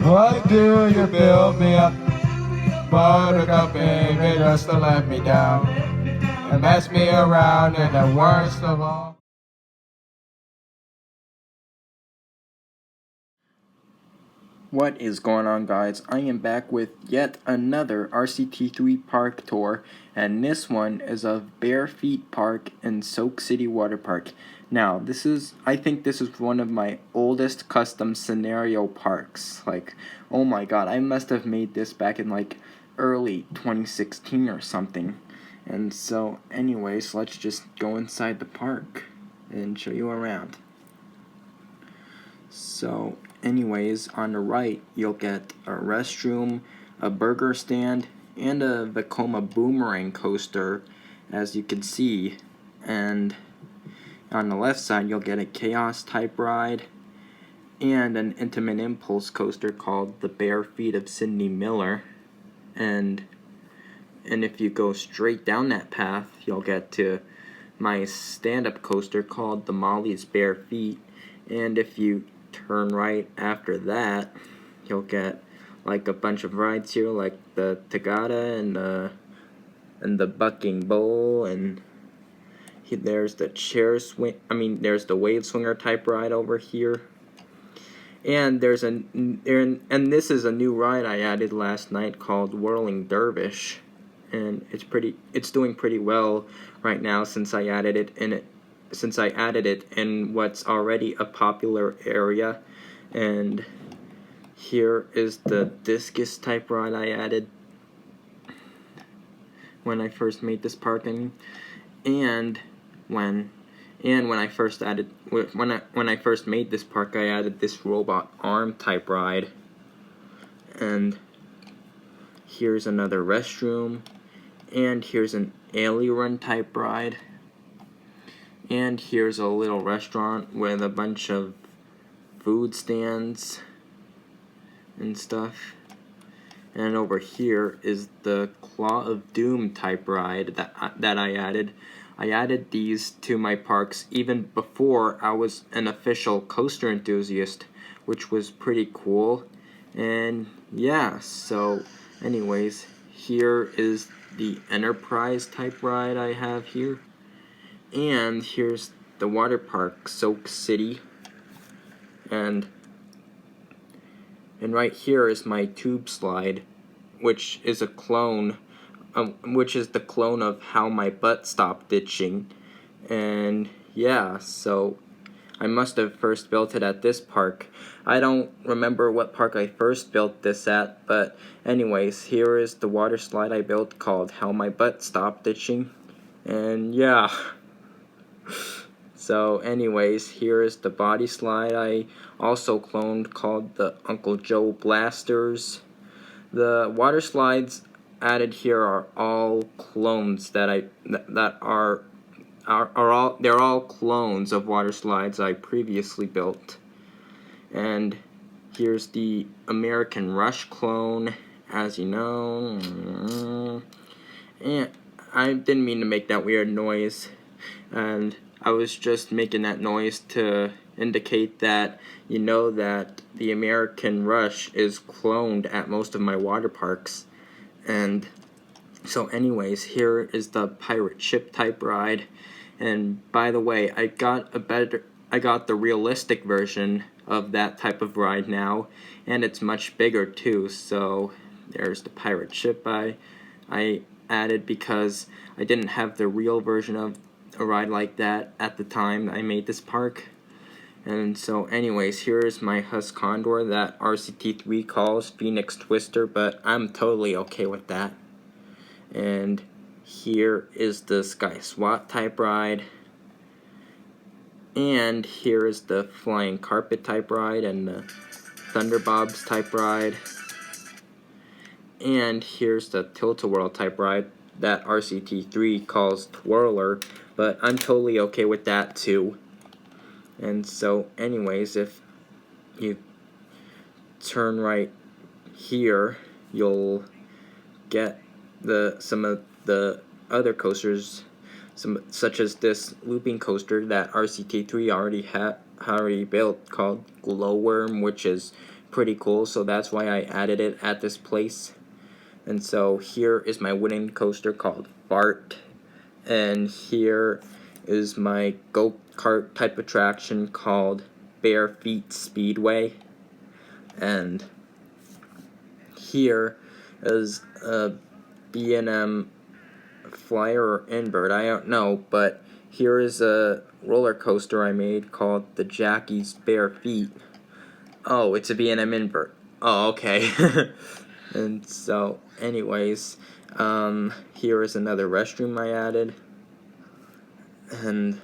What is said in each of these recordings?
Why do you build me up? Buttercup, baby, just to let me down and mess me around, and the worst of all. What is going on, guys? I am back with yet another RCT3 Park Tour, and this one is of Bare Feet Park in City Waterpark. Now, I think this is one of my oldest custom scenario parks. Like, oh my god, I must have made this back in like early 2016 or something. And so, anyways, let's just go inside the park and show you around. So, anyways, on the right, you'll get a restroom, a burger stand, and a Vekoma boomerang coaster, as you can see. And on the left side, you'll get a chaos type ride and an intimate impulse coaster called the Bare Feet of Sydney Miller. And if you go straight down that path, you'll get to my stand-up coaster called the Molly's Bare Feet. And if you turn right after that, you'll get like a bunch of rides here, like the Tagada and the Bucking Bull, and there's the chair swing. There's the wave swinger type ride over here. And and this is a new ride I added last night called Whirling Dervish, and it's doing pretty well right now since I added it in what's already a popular area. And here is the discus type ride I added when I first made this park, and when I first made this park, I added this robot arm type ride. And here's another restroom, and here's an alley run type ride. And here's a little restaurant with a bunch of food stands and stuff. And over here is the Claw of Doom type ride that I added. I added these to my parks even before I was an official coaster enthusiast, which was pretty cool. And yeah, so anyways, here is the Enterprise type ride I have here. And here's the water park, Soak City. And right here is my tube slide, which is the clone of How My Butt Stopped Ditching. And yeah, so I must have first built it at this park. I don't remember what park I first built this at, but anyways, here is the water slide I built called How My Butt Stopped Ditching. And yeah. So anyways, here is the body slide I also cloned called the Uncle Joe Blasters. The water slides added here are all clones they're all clones of water slides I previously built. And here's the American Rush clone, as you know. And I didn't mean to make that weird noise, and I was just making that noise to indicate that that the American Rush is cloned at most of my water parks. And so anyways, here is the pirate ship type ride. And by the way, I got the realistic version of that type of ride now, and it's much bigger too. So there's the pirate ship I added because I didn't have the real version of a ride like that at the time I made this park. And so anyways, here's my Husk Condor that RCT3 calls Phoenix Twister, but I'm totally okay with that. And here is the Sky SWAT type ride. And here is the Flying Carpet type ride and the Thunderbobs type ride. And here's the Tilt-A-Whirl type ride that RCT3 calls Twirler, but I'm totally okay with that too. And so anyways, if you turn right here, you'll get some of the other coasters, such as this looping coaster that RCT3 already built called Glowworm, which is pretty cool, so that's why I added it at this place. And so here is my wooden coaster called Fart, and here is my go-kart type attraction called Bare Feet Speedway, and here is a B&M flyer or invert, I don't know, but here is a roller coaster I made called the Jackie's Bare Feet. Oh, it's a B&M invert. Oh, okay. And so, anyways, here is another restroom I added, and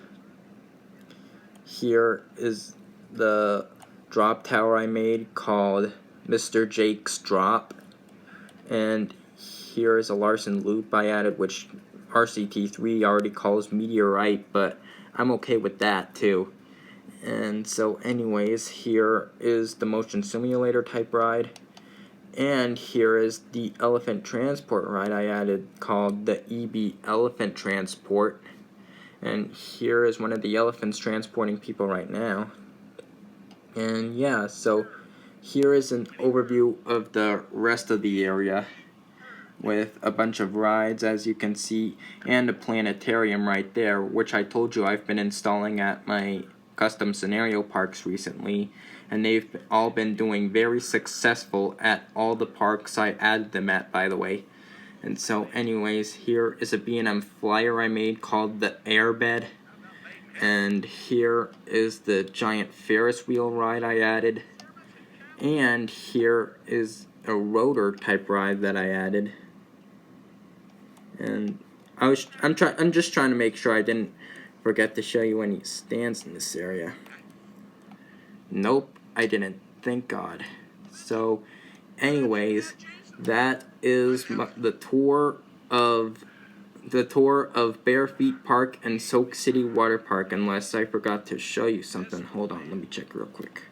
here is the drop tower I made called Mr. Jake's Drop, and here is a Larson loop I added, which RCT3 already calls Meteorite, but I'm okay with that too. And so anyways, here is the motion simulator type ride, and here is the elephant transport ride I added called the EB Elephant Transport, and here is one of the elephants transporting people right now. And yeah, so here is an overview of the rest of the area with a bunch of rides, as you can see, and a planetarium right there, which I told you I've been installing at my custom scenario parks recently, and they've all been doing very successful at all the parks I added them at, by the way. And so anyways, here is a B&M flyer I made called the Airbed, and here is the giant Ferris wheel ride I added, and here is a rotor type ride that I added. And I'm just trying to make sure I didn't forget to show you any stands in this area. Nope, I didn't. Thank God. So, anyways, that is the tour of Bare Feet Park and City Waterpark. Unless I forgot to show you something. Hold on, let me check real quick.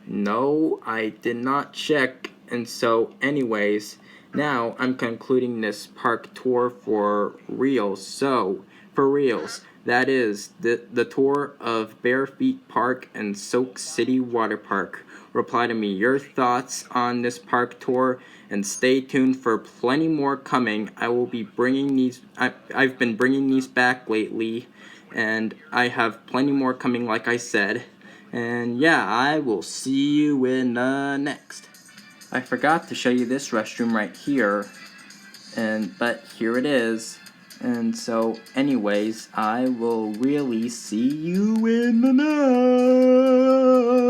No, I did not check. And so, anyways, now I'm concluding this park tour for reals. So, for reals, that is the tour of Bare Feet Park and City Waterpark. Reply to me your thoughts on this park tour, and stay tuned for plenty more coming. I will be bringing these. I've been bringing these back lately, and I have plenty more coming, like I said. And yeah, I will see you in the next. I forgot to show you this restroom right here, but here it is. And so anyways, I will really see you in the next.